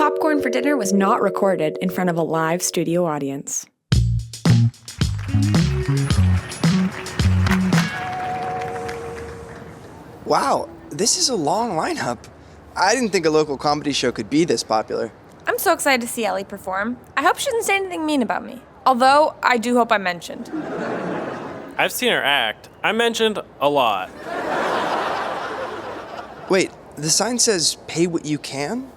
Popcorn for Dinner was not recorded in front of a live studio audience. Wow, this is a long lineup. I didn't think a local comedy show could be this popular. I'm so excited to see Ellie perform. I hope she doesn't say anything mean about me. Although, I do hope I'm mentioned. I've seen her act. I'm mentioned a lot. Wait, the sign says pay what you can?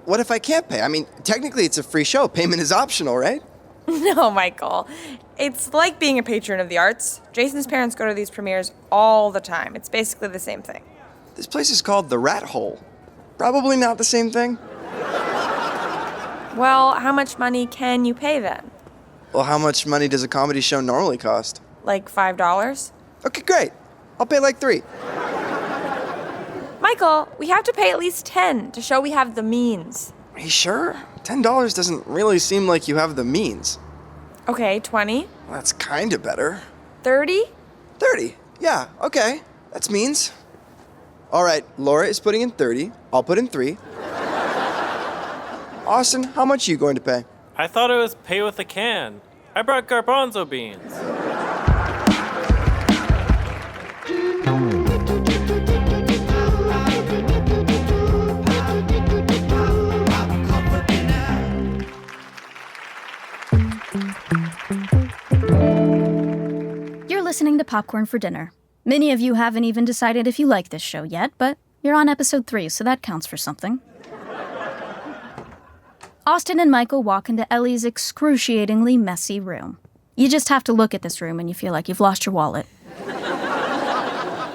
What if I can't pay? I mean, technically it's a free show. Payment is optional, right? No, Michael. It's like being a patron of the arts. Jason's parents go to these premieres all the time. It's basically the same thing. This place is called the Rat Hole. Probably not the same thing. Well, how much money can you pay then? Well, how much money does a comedy show normally cost? Like $5? Okay, great. I'll pay like $3. Michael, we have to pay at least $10 to show we have the means. Are you sure? $10 doesn't really seem like you have the means. Okay, $20? Well, that's kinda better. $30? $30. Yeah, okay. That's means. All right, Laura is putting in $30. I'll put in $3. Austin, how much are you going to pay? I thought it was pay with a can. I brought garbanzo beans. You're listening to Popcorn for Dinner. Many of you haven't even decided if you like this show yet, but you're on episode 3, so that counts for something. Austin and Michael walk into Ellie's excruciatingly messy room. You just have to look at this room and you feel like you've lost your wallet.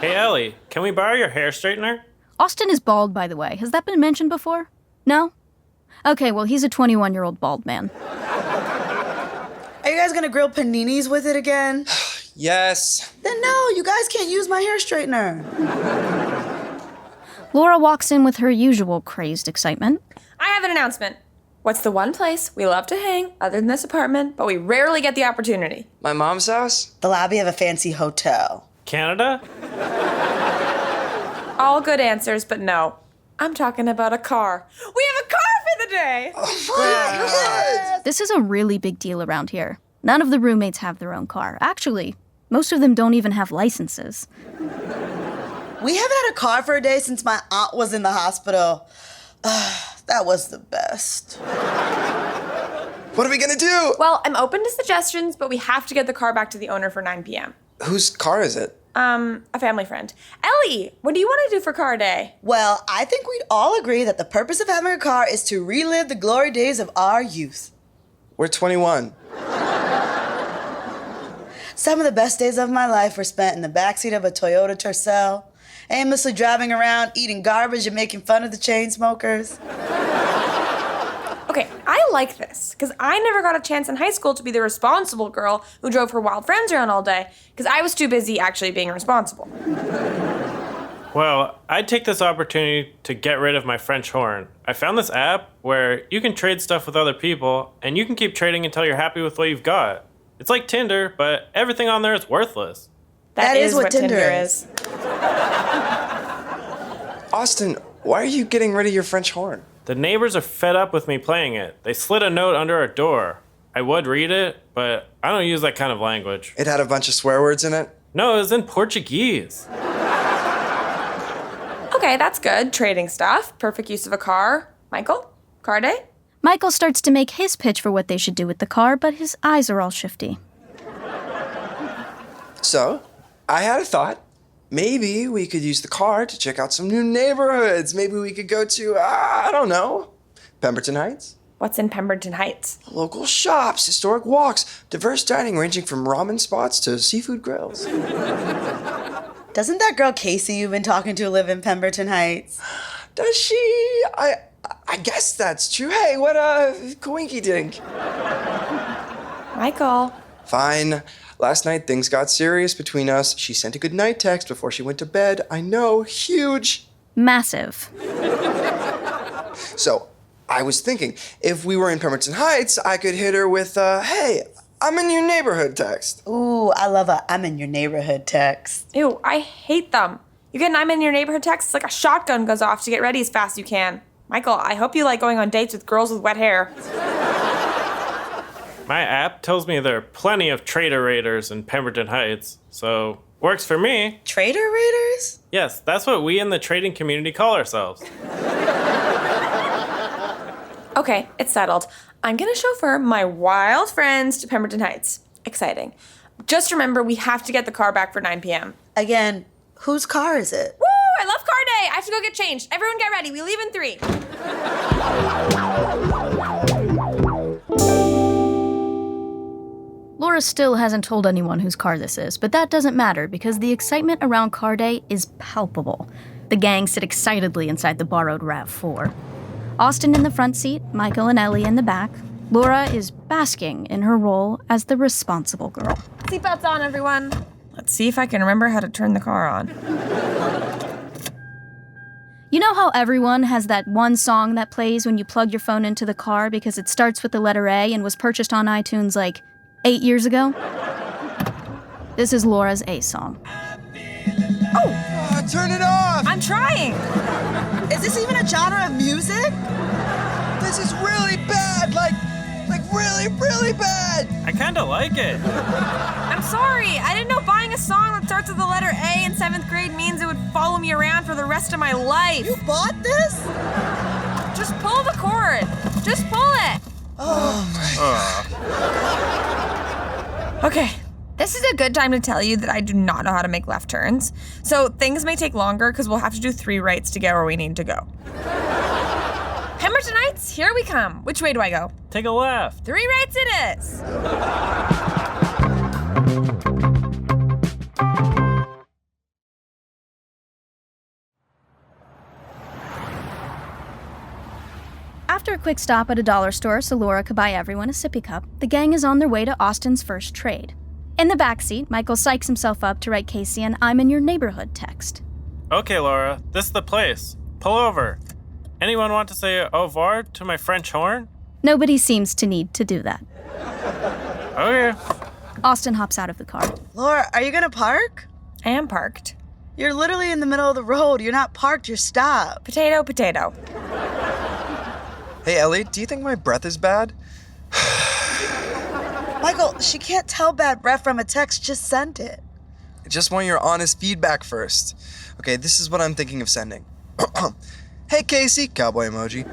Hey, Ellie, can we borrow your hair straightener? Austin is bald, by the way. Has that been mentioned before? No? Okay, well, he's a 21-year-old bald man. Are you guys gonna grill paninis with it again? Yes. Then no, you guys can't use my hair straightener. Laura walks in with her usual crazed excitement. I have an announcement. What's the one place we love to hang other than this apartment, but we rarely get the opportunity? My mom's house? The lobby of a fancy hotel. Canada? All good answers, but no. I'm talking about a car. We have a car for the day! Oh my God! This is a really big deal around here. None of the roommates have their own car. Actually, most of them don't even have licenses. We haven't had a car for a day since my aunt was in the hospital. That was the best. What are we gonna do? Well, I'm open to suggestions, but we have to get the car back to the owner for 9 p.m. Whose car is it? A family friend. Ellie, what do you want to do for car day? Well, I think we'd all agree that the purpose of having a car is to relive the glory days of our youth. We're 21. Some of the best days of my life were spent in the backseat of a Toyota Tercel, aimlessly driving around, eating garbage and making fun of the chain smokers. Okay, I like this, because I never got a chance in high school to be the responsible girl who drove her wild friends around all day, because I was too busy actually being responsible. Well, I'd take this opportunity to get rid of my French horn. I found this app where you can trade stuff with other people, and you can keep trading until you're happy with what you've got. It's like Tinder, but everything on there is worthless. That is what Tinder is. Austin, why are you getting rid of your French horn? The neighbors are fed up with me playing it. They slid a note under our door. I would read it, but I don't use that kind of language. It had a bunch of swear words in it? No, it was in Portuguese. Okay, that's good. Trading stuff. Perfect use of a car. Michael, car day? Michael starts to make his pitch for what they should do with the car, but his eyes are all shifty. So, I had a thought. Maybe we could use the car to check out some new neighborhoods. Maybe we could go to, I don't know, Pemberton Heights? What's in Pemberton Heights? Local shops, historic walks, diverse dining ranging from ramen spots to seafood grills. Doesn't that girl Casey you've been talking to live in Pemberton Heights? Does she? I guess that's true. Hey, what coinky dink. Michael. Fine. Last night things got serious between us. She sent a goodnight text before she went to bed. I know, huge. Massive. So, I was thinking, if we were in Pemberton Heights, I could hit her with, hey, I'm in your neighborhood text. Ooh, I love a I'm in your neighborhood text. Ew, I hate them. You get an I'm in your neighborhood text, it's like a shotgun goes off to get ready as fast as you can. Michael, I hope you like going on dates with girls with wet hair. My app tells me there are plenty of trader raiders in Pemberton Heights, so works for me. Trader raiders? Yes, that's what we in the trading community call ourselves. Okay, it's settled. I'm gonna chauffeur my wild friends to Pemberton Heights. Exciting. Just remember, we have to get the car back for 9 p.m. Again, whose car is it? Woo! I love car day! I have to go get changed. Everyone get ready. We leave in 3. Laura still hasn't told anyone whose car this is, but that doesn't matter because the excitement around car day is palpable. The gang sit excitedly inside the borrowed RAV4. Austin in the front seat, Michael and Ellie in the back. Laura is basking in her role as the responsible girl. Seatbelts on, everyone. Let's see if I can remember how to turn the car on. You know how everyone has that one song that plays when you plug your phone into the car because it starts with the letter A and was purchased on iTunes like 8 years ago? This is Laura's A song. Oh, turn it off! I'm trying. Is this even a genre of music? This is really bad, like really, really bad! I kinda like it. I'm sorry. I didn't know buying a song that starts with the letter A in 7th grade means it would follow me around for the rest of my life. You bought this? Just pull the cord. Just pull it. Okay. This is a good time to tell you that I do not know how to make left turns. So things may take longer because we'll have to do 3 rights to get where we need to go. Pemberton Heights, here we come. Which way do I go? Take a left. 3 rights it is. After a quick stop at a dollar store so Laura could buy everyone a sippy cup, the gang is on their way to Austin's first trade. In the backseat, Michael psychs himself up to write Casey an "I'm in your neighborhood" text. Okay, Laura, this is the place. Pull over. Anyone want to say au revoir to my French horn? Nobody seems to need to do that. Okay. Austin hops out of the car. Laura, are you gonna park? I am parked. You're literally in the middle of the road. You're not parked, you're stopped. Potato, potato. Hey, Ellie, do you think my breath is bad? Michael, she can't tell bad breath from a text, just sent it. I just want your honest feedback first. Okay, this is what I'm thinking of sending. Hey, Casey, cowboy emoji.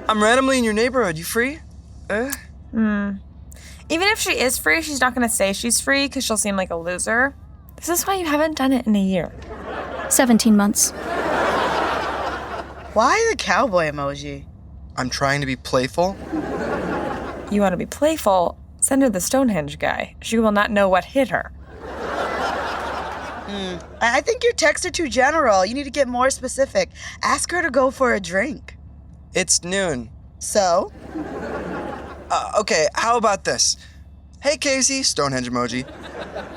I'm randomly in your neighborhood. You free? Even if she is free, she's not going to say she's free because she'll seem like a loser. This is why you haven't done it in a year. 17 months. Why the cowboy emoji? I'm trying to be playful. You want to be playful? Send her the Stonehenge guy. She will not know what hit her. I think your texts are too general. You need to get more specific. Ask her to go for a drink. It's noon. So? Okay, how about this? Hey, Casey, Stonehenge emoji.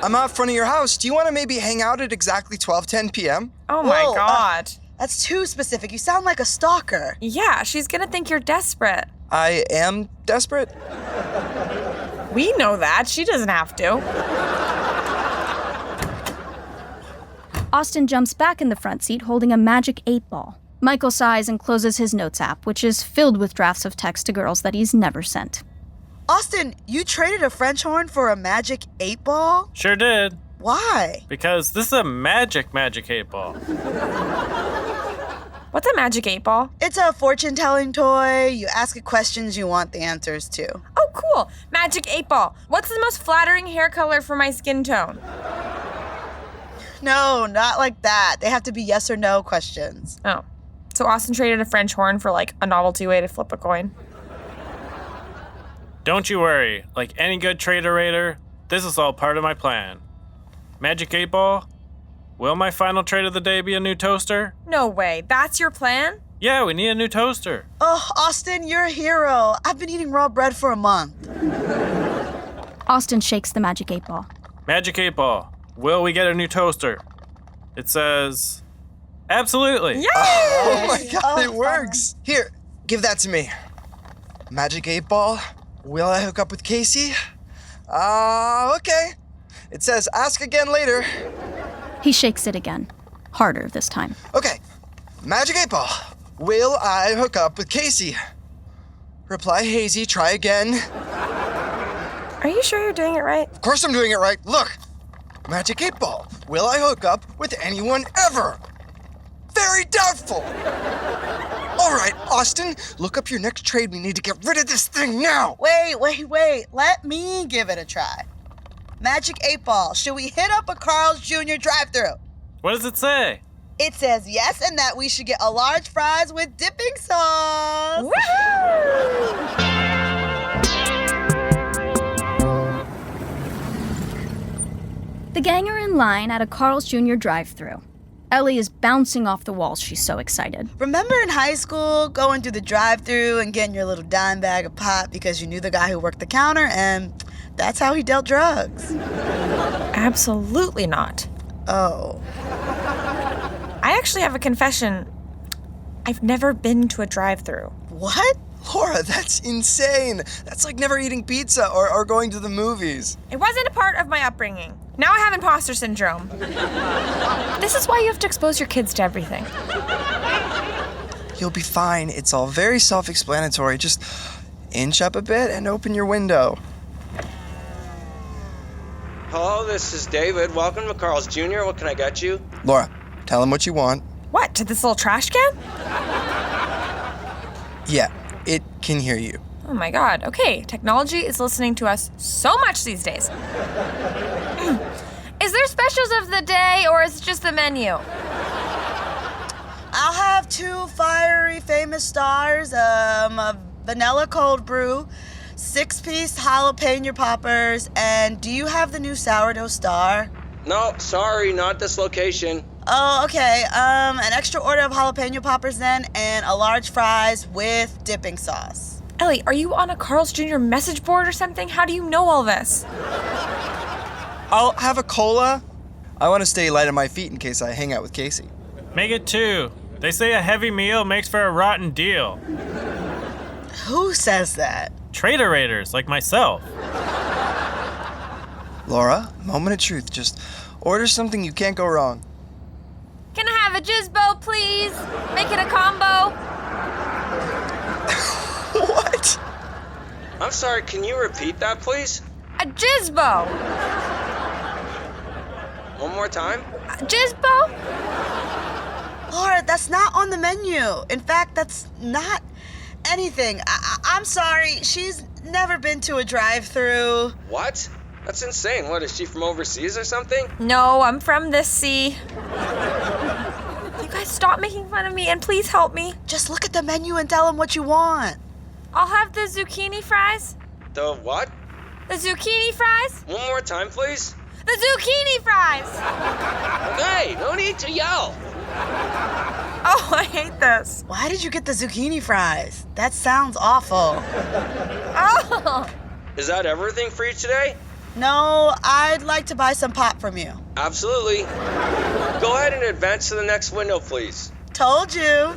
I'm out front of your house. Do you want to maybe hang out at exactly 12:10 p.m.? Oh my Whoa, God. That's too specific. You sound like a stalker. Yeah, she's going to think you're desperate. I am desperate. We know that. She doesn't have to. Austin jumps back in the front seat holding a magic 8-ball. Michael sighs and closes his notes app, which is filled with drafts of text to girls that he's never sent. Austin, you traded a French horn for a magic 8-ball? Sure did. Why? Because this is a magic 8-ball. What's a magic 8-ball? It's a fortune-telling toy. You ask it questions you want the answers to. Oh, cool. Magic 8-ball. What's the most flattering hair color for my skin tone? No, not like that. They have to be yes or no questions. Oh. So Austin traded a French horn for, like, a novelty way to flip a coin? Don't you worry. Like any good trader raider, this is all part of my plan. Magic 8-ball? Will my final trade of the day be a new toaster? No way. That's your plan? Yeah, we need a new toaster. Oh, Austin, you're a hero. I've been eating raw bread for a month. Austin shakes the magic 8-ball. Magic 8-ball. Will we get a new toaster? It says, absolutely. Yay! Oh my God, Oh, it works. Here, give that to me. Magic 8-ball. Will I hook up with Casey? Okay. It says ask again later. He shakes it again. Harder this time. Okay. Magic 8-ball. will I hook up with Casey? Reply hazy, try again. Are you sure you're doing it right? Of course I'm doing it right. Look, Magic 8 Ball. Will I hook up with anyone ever? Very doubtful. All right, Austin, look up your next trade. We need to get rid of this thing now. Wait. Let me give it a try. Magic 8 Ball, should we hit up a Carl's Jr. drive-thru? What does it say? It says yes and that we should get a large fries with dipping sauce. Woohoo! The gang are in line at a Carl's Jr. drive-thru. Ellie is bouncing off the walls. She's so excited. Remember in high school, going through the drive-thru and getting your little dime bag of pop because you knew the guy who worked the counter and that's how he dealt drugs? Absolutely not. Oh. I actually have a confession. I've never been to a drive-thru. What? Laura, that's insane. That's like never eating pizza or going to the movies. It wasn't a part of my upbringing. Now I have imposter syndrome. This is why you have to expose your kids to everything. You'll be fine. It's all very self-explanatory. Just inch up a bit and open your window. Hello, this is David. Welcome to Carl's Jr. What can I get you? Laura, tell him what you want. What, to this little trash can? Yeah, it can hear you. Oh my god, okay. Technology is listening to us so much these days. Is there specials of the day or is it just the menu? I'll have 2 fiery famous stars, a vanilla cold brew, 6-piece jalapeno poppers, and do you have the new sourdough star? No, sorry, not this location. Oh, okay. An extra order of jalapeno poppers then, and a large fries with dipping sauce. Ellie, are you on a Carl's Jr. message board or something? How do you know all this? I'll have a cola. I want to stay light on my feet in case I hang out with Casey. Make it 2. They say a heavy meal makes for a rotten deal. Who says that? Traitorators like myself. Laura, moment of truth. Just order something you can't go wrong. Can I have a Jizbo, please? Make it a combo. What? I'm sorry, can you repeat that, please? A Jizbo. One more time? Jizbo? Laura, that's not on the menu. In fact, that's not anything. I'm sorry. She's never been to a drive-thru. What? That's insane. What, is she from overseas or something? No, I'm from this sea. You guys stop making fun of me and please help me. Just look at the menu and tell them what you want. I'll have the zucchini fries. The what? The zucchini fries? One more time, please? The zucchini fries! Hey, no need to yell. Oh, I hate this. Why did you get the zucchini fries? That sounds awful. Oh! Is that everything for you today? No, I'd like to buy some pop from you. Absolutely. Go ahead and advance to the next window, please. Told you.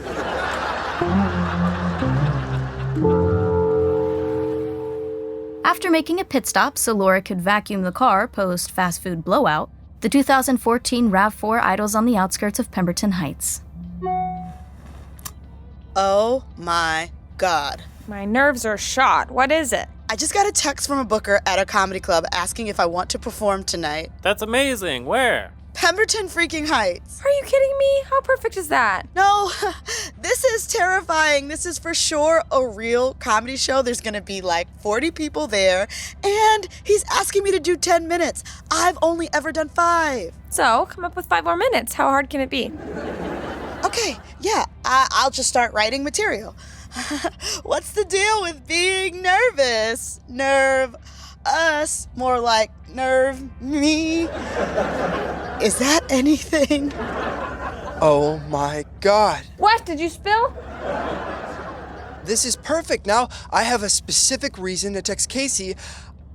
After making a pit stop so Laura could vacuum the car post fast food blowout, the 2014 RAV4 idles on the outskirts of Pemberton Heights. Oh my God. My nerves are shot. What is it? I just got a text from a booker at a comedy club asking if I want to perform tonight. That's amazing. Where? Pemberton freaking Heights. Are you kidding me? How perfect is that? No, this is terrifying. This is for sure a real comedy show. There's gonna be like 40 people there, and he's asking me to do 10 minutes. I've only ever done 5. So, come up with 5 more minutes. How hard can it be? Okay, yeah, I'll just start writing material. What's the deal with being nervous? Nerve us, more like nerve me. Is that anything? Oh my God. What? Did you spill? This is perfect. Now I have a specific reason to text Casey.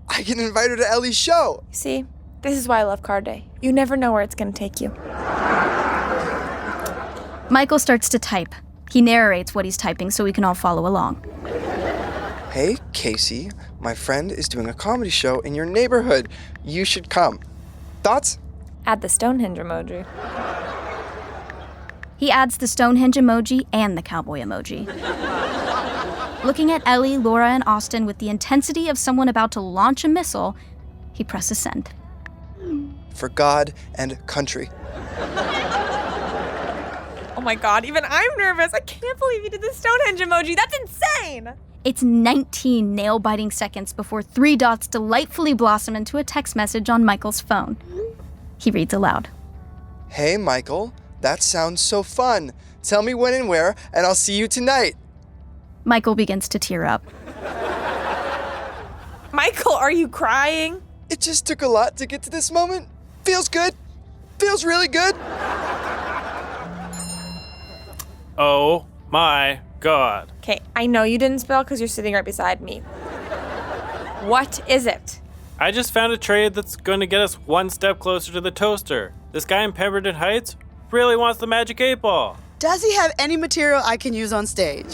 I can invite her to Ellie's show. See, this is why I love Card Day. You never know where it's going to take you. Michael starts to type. He narrates what he's typing so we can all follow along. Hey, Casey, my friend is doing a comedy show in your neighborhood. You should come. Thoughts? Add the Stonehenge emoji. He adds the Stonehenge emoji and the cowboy emoji. Looking at Ellie, Laura, and Austin with the intensity of someone about to launch a missile, he presses send. For God and country. Oh my god, even I'm nervous. I can't believe you did the Stonehenge emoji. That's insane! It's 19 nail-biting seconds before 3 dots delightfully blossom into a text message on Michael's phone. He reads aloud. Hey, Michael, that sounds so fun. Tell me when and where, and I'll see you tonight. Michael begins to tear up. Michael, are you crying? It just took a lot to get to this moment. Feels good. Feels really good. Oh my god. Okay, I know you didn't spell because you're sitting right beside me. What is it? I just found a trade that's going to get us one step closer to the toaster. This guy in Pemberton Heights really wants the magic 8-ball. Does he have any material I can use on stage?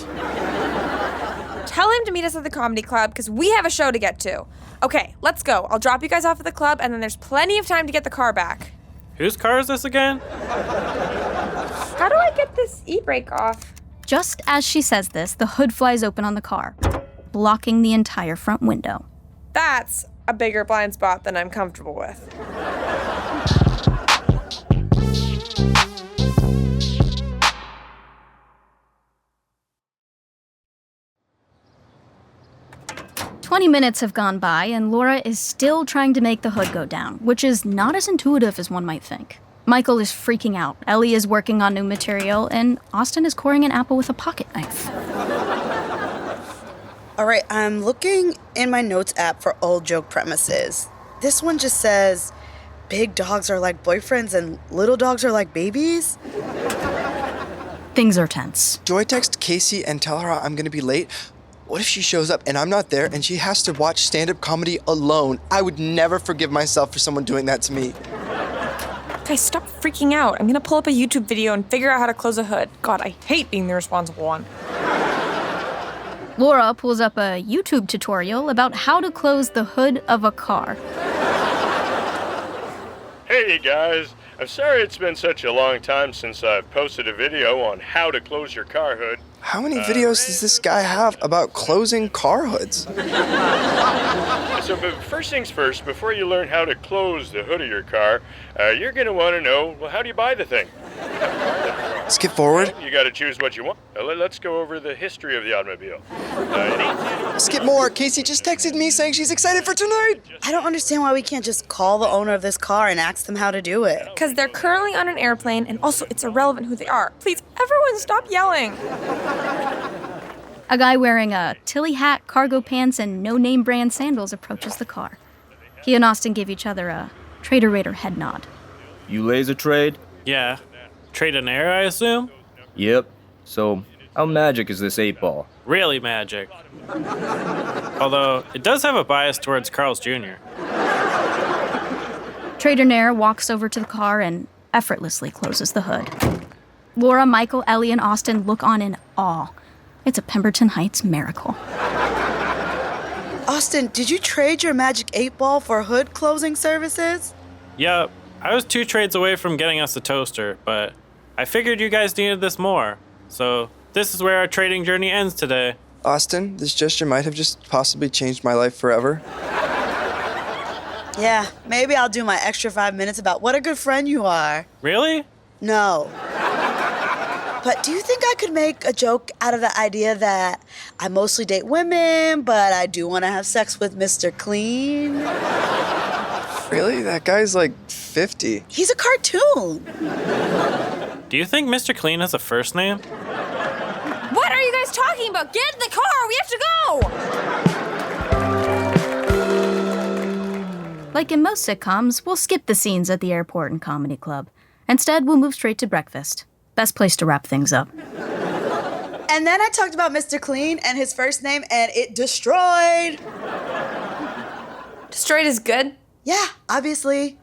Tell him to meet us at the comedy club because we have a show to get to. Okay, let's go. I'll drop you guys off at the club and then there's plenty of time to get the car back. Whose car is this again? How do I get this e-brake off? Just as she says this, the hood flies open on the car, blocking the entire front window. That's a bigger blind spot than I'm comfortable with. "20 minutes have gone by, and Laura is still trying to make the hood go down, which is not as intuitive as one might think. Michael is freaking out, Ellie is working on new material, and Austin is coring an apple with a pocket knife. All right, I'm looking in my notes app for old joke premises. This one just says, big dogs are like boyfriends and little dogs are like babies. Things are tense. Do I text Casey and tell her I'm gonna be late? What if she shows up and I'm not there and she has to watch stand-up comedy alone? I would never forgive myself for someone doing that to me. Guys, stop freaking out. I'm gonna pull up a YouTube video and figure out how to close a hood. God, I hate being the responsible one. Laura pulls up a YouTube tutorial about how to close the hood of a car. Hey guys, I'm sorry it's been such a long time since I've posted a video on how to close your car hood. How many videos does this guy have about closing car hoods? But first things first, before you learn how to close the hood of your car, you're going to want to know, well, how do you buy the thing? Skip forward. You got to choose what you want. Let's go over the history of the automobile. Skip more. Casey just texted me saying she's excited for tonight. I don't understand why we can't just call the owner of this car and ask them how to do it. Because they're currently on an airplane, and also it's irrelevant who they are. Please, everyone stop yelling. A guy wearing a Tilly hat, cargo pants, and no-name brand sandals approaches the car. He and Austin give each other a Trader Raider head nod. You laser trade? Yeah. Trade an air, I assume? Yep. So, how magic is this 8-ball? Really magic. Although, it does have a bias towards Carl's Jr. Trader Nair walks over to the car and effortlessly closes the hood. Laura, Michael, Ellie, and Austin look on in awe. It's a Pemberton Heights miracle. Austin, did you trade your magic 8-ball for hood closing services? Yep. I was 2 trades away from getting us a toaster, but I figured you guys needed this more. So this is where our trading journey ends today. Austin, this gesture might have just possibly changed my life forever. Yeah, maybe I'll do my extra 5 minutes about what a good friend you are. Really? No. But do you think I could make a joke out of the idea that I mostly date women, but I do want to have sex with Mr. Clean? Really? That guy's like 50. He's a cartoon. Do you think Mr. Clean has a first name? What are you guys talking about? Get in the car! We have to go! Like in most sitcoms, we'll skip the scenes at the airport and comedy club. Instead, we'll move straight to breakfast. Best place to wrap things up. And then I talked about Mr. Clean and his first name, and it destroyed. Destroyed is good? Yeah, obviously.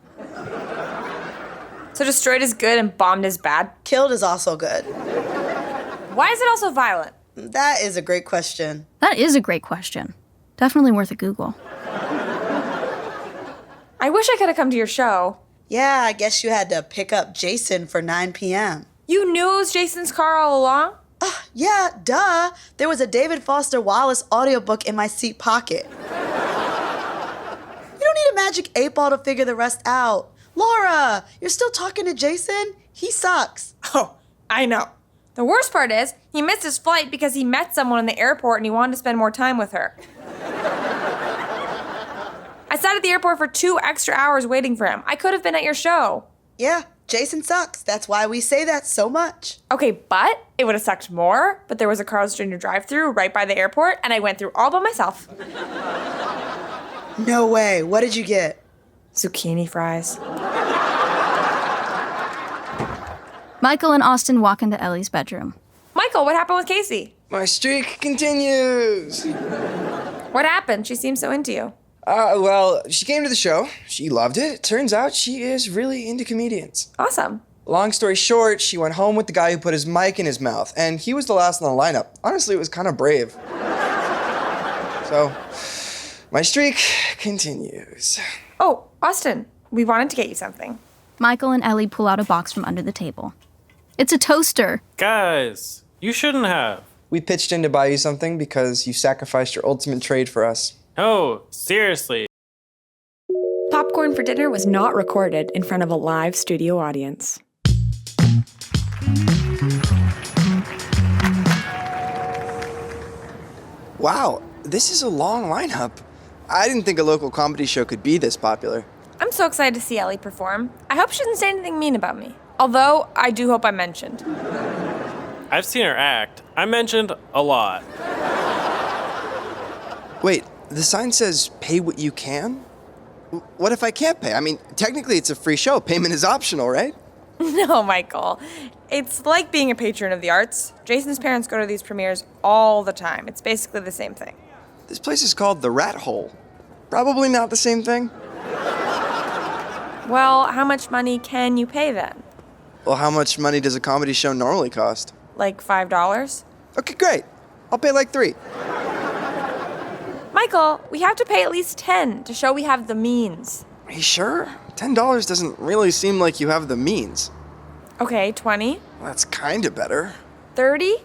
So destroyed is good and bombed is bad? Killed is also good. Why is it also violent? That is a great question. That is a great question. Definitely worth a Google. I wish I could have come to your show. Yeah, I guess you had to pick up Jason for 9 p.m. You knew it was Jason's car all along? Yeah, duh. There was a David Foster Wallace audiobook in my seat pocket. You don't need a magic 8-ball to figure the rest out. Laura, you're still talking to Jason? He sucks. Oh, I know. The worst part is, he missed his flight because he met someone in the airport and he wanted to spend more time with her. I sat at the airport for 2 extra hours waiting for him. I could have been at your show. Yeah, Jason sucks. That's why we say that so much. Okay, but it would have sucked more, but there was a Carl's Jr. drive-thru right by the airport, and I went through all by myself. No way. What did you get? Zucchini fries. Michael and Austin walk into Ellie's bedroom. Michael, what happened with Casey? My streak continues. What happened? She seems so into you. Well, she came to the show. She loved it. Turns out she is really into comedians. Awesome. Long story short, she went home with the guy who put his mic in his mouth, and he was the last in the lineup. Honestly, it was kind of brave. So, my streak continues. Oh, Austin, we wanted to get you something. Michael and Ellie pull out a box from under the table. It's a toaster. Guys, you shouldn't have. We pitched in to buy you something because you sacrificed your ultimate trade for us. No, seriously. Popcorn for Dinner was not recorded in front of a live studio audience. Wow, this is a long lineup. I didn't think a local comedy show could be this popular. I'm so excited to see Ellie perform. I hope she doesn't say anything mean about me. Although, I do hope I'm mentioned. I've seen her act. I mentioned a lot. Wait, the sign says pay what you can? What if I can't pay? I mean, technically it's a free show. Payment is optional, right? No, Michael. It's like being a patron of the arts. Jason's parents go to these premieres all the time. It's basically the same thing. This place is called the Rat Hole. Probably not the same thing. Well, how much money can you pay then? Well, how much money does a comedy show normally cost? Like $5? Okay, great. I'll pay like $3. Michael, we have to pay at least $10 to show we have the means. Are you sure? $10 doesn't really seem like you have the means. Okay, $20? Well, that's kinda better. $30?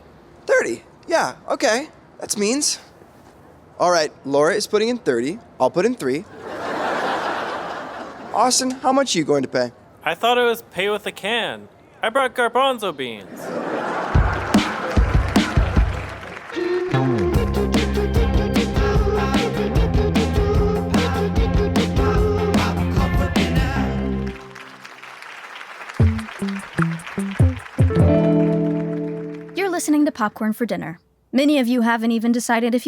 $30? Yeah, okay. That's means. All right, Laura is putting in $30. I'll put in $3. Austin, how much are you going to pay? I thought it was pay with a can. I brought garbanzo beans. You're listening to Popcorn for Dinner. Many of you haven't even decided if you